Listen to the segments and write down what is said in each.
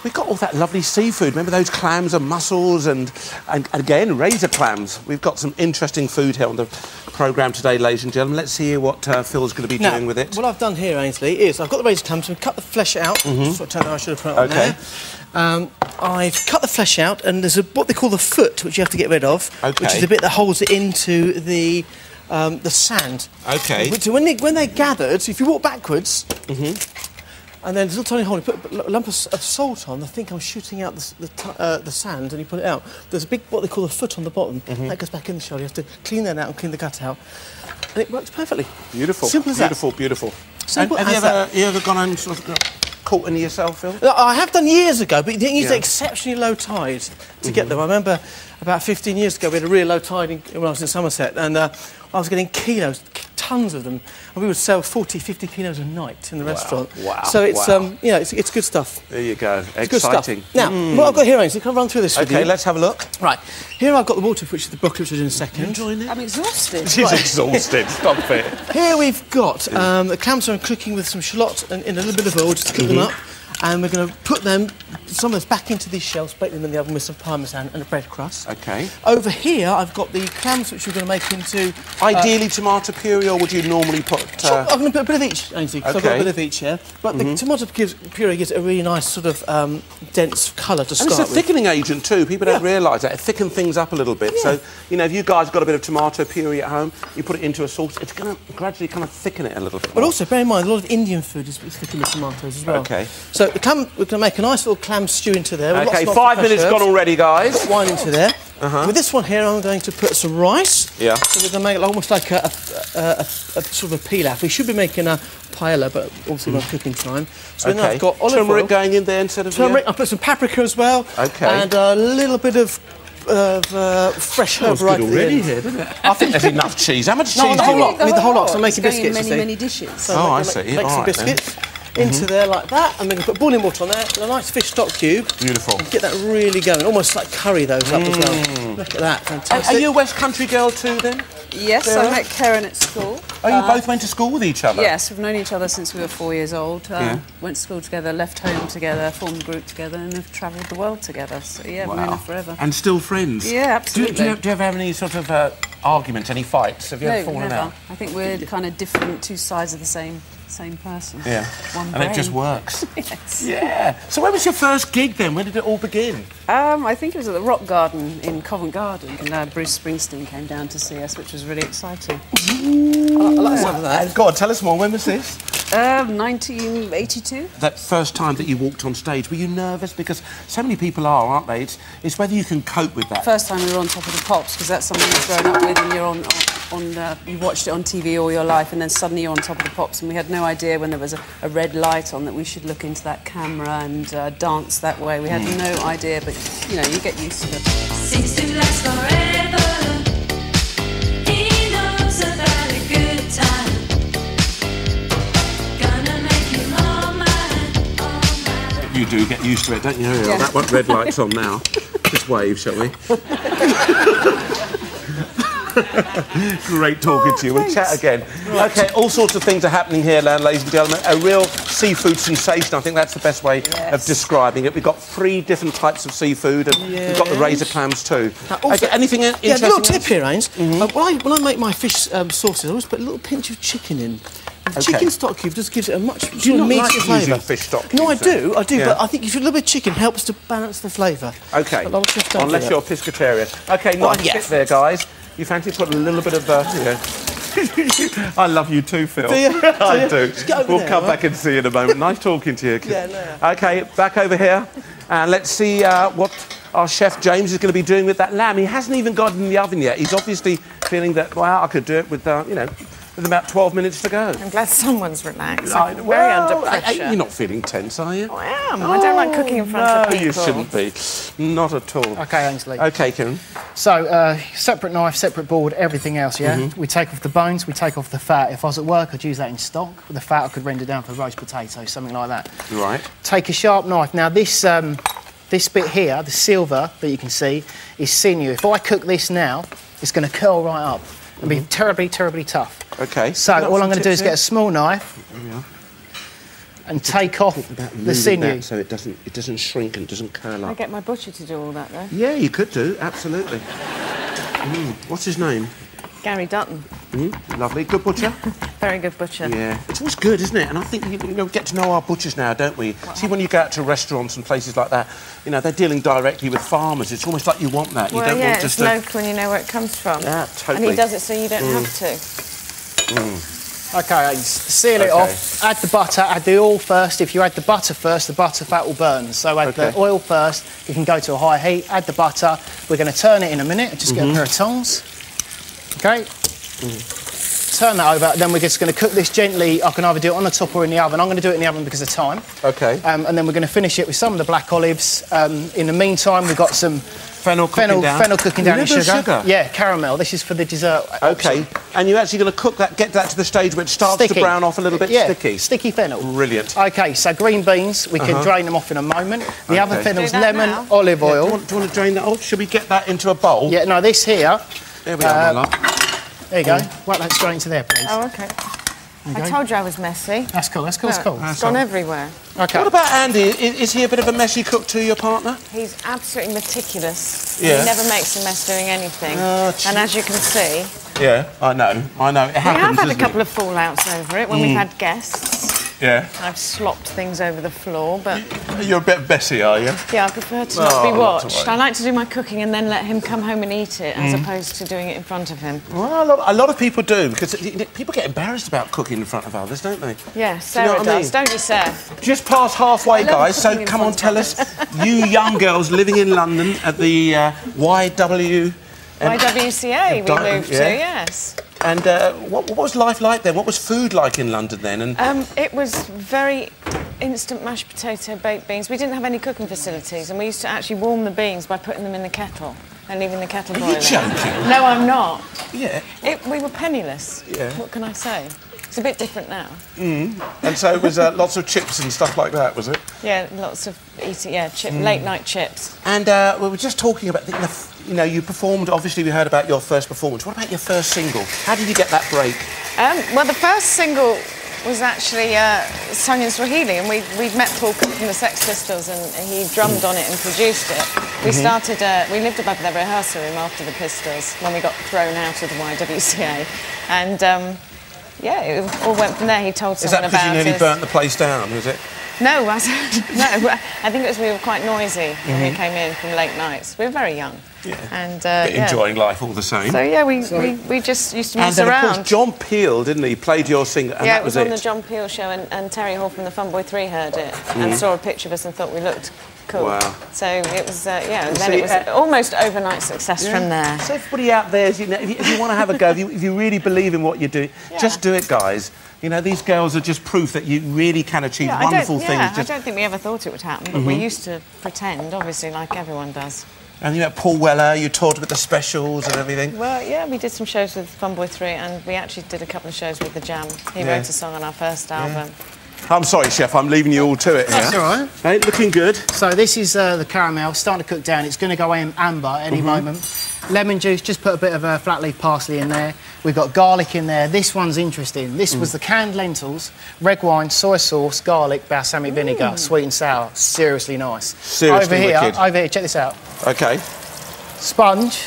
we've got all that lovely seafood. Remember those clams and mussels and again, razor clams. We've got some interesting food here on the programme today, ladies and gentlemen. Let's hear what Phil's going to be doing with it. What I've done here, Ainsley, is I've got the razor clams and cut the flesh out. Sort of I should have put it on there. I've cut the flesh out, and there's what they call the foot, which you have to get rid of, which is the bit that holds it into the sand. Okay. So when they're gathered, so if you walk backwards, and then there's a little tiny hole, you put a lump of salt on, they think I'm shooting out the sand, and you put it out. There's a big, what they call a foot on the bottom, that goes back in the shell. You have to clean that out and clean the gut out, and it works perfectly. Beautiful. Simple as beautiful, that. Beautiful, Simple and have you ever gone and sort of caught any yourself, Phil? I have done years ago, but you didn't use exceptionally low tide to get them. I remember about 15 years ago we had a really low tide when I was in Somerset, and I was getting kilos, tons of them, and we would sell 40, 50 kilos a night in the restaurant. Wow. So it's you know, it's good stuff. There you go. It's Exciting. Good stuff. Now, what I've got here, Ainsley, can I run through this with you? Okay, let's have a look. Right. Here I've got the water, which is the broccoli, which is in a second. You enjoying it? I'm exhausted. She's exhausted. Stop it. Here we've got the clams I'm cooking with some shallots and in a little bit of oil just to cook them up. And we're going to put them, some of this, back into these shells, bake them in the oven with some parmesan and a bread crust. Okay. Over here, I've got the clams which we're going to make into... Ideally tomato puree, or would you normally put... I'm going to put a bit of each, Ainsley, because I've got a bit of each here. But the tomato puree gives it a really nice sort of dense colour to start with. And it's a thickening agent too. People don't realise that. It thickens things up a little bit. So, you know, if you guys have got a bit of tomato puree at home, you put it into a sauce, it's going to gradually kind of thicken it a little bit more. But also, bear in mind, a lot of Indian food is thickened with tomatoes as well. Okay. So the clam, we're going to make a nice little clam stew into there. Okay, 5 minutes gone already, guys. Put wine into there. With this one here, I'm going to put some rice. Yeah. So we're going to make it almost like a sort of a pilaf. We should be making a paella, but also not cooking time. So then I've got olive turmeric oil. going in there instead of... Turmeric, I'll put some paprika as well. Okay. And a little bit of fresh herb right at the end. here, doesn't it? I think there's enough cheese. How much cheese do you the whole want? lot. The whole lot. So I'm making biscuits, many dishes. So I see. Make some biscuits into there like that, and we can put boiling water on there, and a nice fish stock cube. Beautiful. Get that really going, almost like curry those up as well. Look at that, fantastic. Are you a West Country girl too, then? Yes, I met Keren at school. Oh, you both went to school with each other? Yes, we've known each other since we were 4 years old. Went to school together, left home together, formed a group together, and have travelled the world together. So, yeah, we've known her forever. And still friends? Yeah, absolutely. Do you ever have any sort of arguments, any fights? Have you ever fallen out? I think we're kind of different, two sides of the same person. Yeah. One and brain. it just works. Yes. Yeah. So when was your first gig then? When did it all begin? I think it was at the Rock Garden in Covent Garden, and Bruce Springsteen came down to see us, which was really exciting. I like some of that. Go on, tell us more. When was this? 1982. That first time that you walked on stage, were you nervous? Because so many people are, aren't they? It's whether you can cope with that. First time we were on Top of the Pops, because that's something you've grown up with, and you're on you watched it on TV all your life, and then suddenly you're on Top of the Pops, and we had no idea when there was a red light on that we should look into that camera and dance that way. We had no idea, but you know, you get used to it. Seems to last forever. He knows about a good time. Gonna make him all mine. You do get used to it, don't you? Yeah. That one red light's on now. Just wave, shall we? Great talking to you. We'll chat again. Right. OK, all sorts of things are happening here, ladies and gentlemen. A real seafood sensation. I think that's the best way of describing it. We've got 3 different types of seafood, and we've got the razor clams too. Also, anything interesting? Yeah, a little tip here, Ains. When I make my fish sauces, I always put a little pinch of chicken in. The chicken stock cube just gives it a much meatier flavour. Fish stock cubes? No, I do, but I think if you a little bit of chicken helps to balance the flavour. OK, unless you're a pescatarian. OK, nice tip there, guys. You fancy putting a little bit of, you know... I love you too, Phil. Do you? I do. We'll there, come back and see you in a moment. Nice talking to you. Yeah, no. OK, back over here. And let's see what our chef James is going to be doing with that lamb. He hasn't even got it in the oven yet. He's obviously feeling that, wow, I could do it with, you know, with about 12 minutes to go. I'm glad someone's relaxed. I'm very under pressure. You're not feeling tense, are you? I am. I don't like cooking in front of people. No, you shouldn't be. Not at all. OK, Ainsley. OK, Karen. So, separate knife, separate board, everything else, yeah? We take off the bones, we take off the fat. If I was at work, I'd use that in stock. With the fat, I could render down for roast potatoes, something like that. Right. Take a sharp knife. Now, this bit here, the silver that you can see, is sinew. If I cook this now, it's going to curl right up and be terribly, terribly tough. OK. So all I'm going to do is get a small knife. and take off the sinew. So it doesn't shrink and doesn't curl I up. get my butcher to do all that, though. Yeah, you could do, absolutely. What's his name? Gary Dutton. Lovely. Good butcher? Very good butcher. Yeah. It's always good, isn't it? And I think, we get to know our butchers now, don't we? See, when you go out to restaurants and places like that, they're dealing directly with farmers. It's almost like you want that. Well, you don't want it's just local and you know where it comes from. Yeah, totally. And he does it so you don't have to. OK, seal it off. Add the butter, add the oil first. If you add the butter first, the butter fat will burn. So add the oil first. You can go to a high heat, add the butter. We're going to turn it in a minute. Just get a pair of tongs. OK? Turn that over. Then we're just going to cook this gently. I can either do it on the top or in the oven. I'm going to do it in the oven because of time. OK. And then we're going to finish it with some of the black olives. In the meantime, we've got some fennel cooking down in sugar. Yeah, caramel. This is for the dessert. OK. And you're actually going to cook that, get that to the stage where it starts to brown off a little bit sticky? Sticky fennel. Brilliant. OK, so green beans, we can drain them off in a moment. The other fennel's lemon, olive oil. Do you want to drain that off? Should we get that into a bowl? Yeah, no, this here... There we are, my love. There you go. Whack that straight into there, please. Oh, OK. I told you I was messy. That's cool, that's cool, Look, that's cool. It's gone everywhere. OK. What about Andy? Is he a bit of a messy cook too, your partner? He's absolutely meticulous. Yeah. He never makes a mess doing anything. And as you can see... Yeah, I know. It happens, we have had a couple of fallouts over it when we've had guests. Yeah. I've slopped things over the floor, but... You're a bit messy, are you? Yeah, I prefer to not be not to watched. worry. I like to do my cooking and then let him come home and eat it, as opposed to doing it in front of him. Well, a lot of people do, because people get embarrassed about cooking in front of others, don't they? Yeah, Sarah does, don't you, Sarah? Just past halfway, love guys, so cooking in come on, front tell us, you young girls living in London at the YW... YWCA we moved to, yes. And what was life like then? What was food like in London then? And It was very instant mashed potato, baked beans. We didn't have any cooking facilities, and we used to actually warm the beans by putting them in the kettle and leaving the kettle boiling. Are you joking? No, I'm not. Yeah. We were penniless. Yeah. What can I say? It's a bit different now. And so it was lots of chips and stuff like that, was it? Yeah, lots of eating, late night chips. And we were just talking about, you performed, obviously we heard about your first performance. What about your first single? How did you get that break? Well, the first single was actually sung in Swahili, and we'd met Paul Cook from the Sex Pistols, and he drummed on it and produced it. We started, we lived above the rehearsal room after the Pistols, when we got thrown out of the YWCA. And, yeah, it all went from there. He told someone about it. Is that because you nearly burnt the place down, was it? No, no. I think it was we were quite noisy when we came in from late nights. We were very young. Yeah. And, but enjoying life all the same. So, yeah, we just used to mess around. around. And, of course, John Peel, didn't he, played your singer, and yeah, that was it was on the John Peel show, and Terry Hall from the Funboy 3 heard it and saw a picture of us and thought we looked cool. Wow. So it was, and then it was almost overnight success from there. So everybody out there, if you want to have a go, if you really believe in what you're doing, just do it, guys. These girls are just proof that you really can achieve wonderful things. I don't think we ever thought it would happen, but we used to pretend, obviously, like everyone does. And Paul Weller, you toured with the Specials and everything. Well, yeah, we did some shows with Funboy 3, and we actually did a couple of shows with The Jam. He wrote a song on our first album. I'm sorry, Chef, I'm leaving you all to it here. That's all right. Hey, looking good. So this is the caramel, starting to cook down. It's going to go amber any moment. Lemon juice, just put a bit of flat leaf parsley in there. We've got garlic in there. This one's interesting. This was the canned lentils, red wine, soy sauce, garlic, balsamic vinegar, sweet and sour. Seriously nice. Seriously wicked. Over here, check this out. OK. Sponge,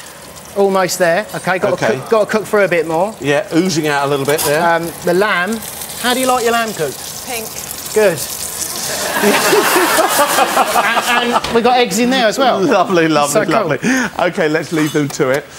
almost there. OK, got to cook through a bit more. Yeah, oozing out a little bit there. The lamb. How do you like your lamb cooked? Pink. Good. and we got eggs in there as well. Lovely, lovely, So cool. lovely. OK, let's leave them to it.